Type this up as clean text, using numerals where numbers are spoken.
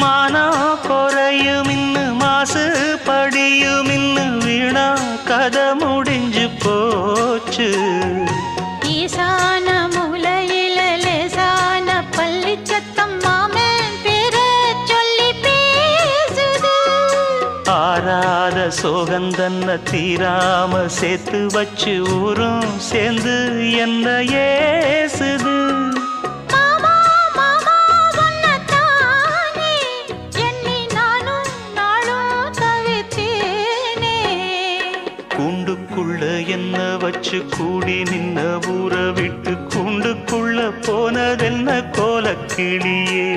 மானம் குறையும் இன்னு மாசு படியும் இன்னு வீணா கதை முடிஞ்சு போச்சு. ஈசான மூலையில லேசான பள்ளி சத்தம் மாமன் பேர சொல்லி பேசுது. ஆறாத சோகந்தன்ன தீராம சேர்த்து வச்சு ஊரும் சேர்ந்து என்ன ஏசுது. கூண்டுக்குள்ள என்ன வச்சு கூடி நின்ன ஊற விட்டு கூண்டுக்குள்ள போனதென்ன கோலக்கிளியே.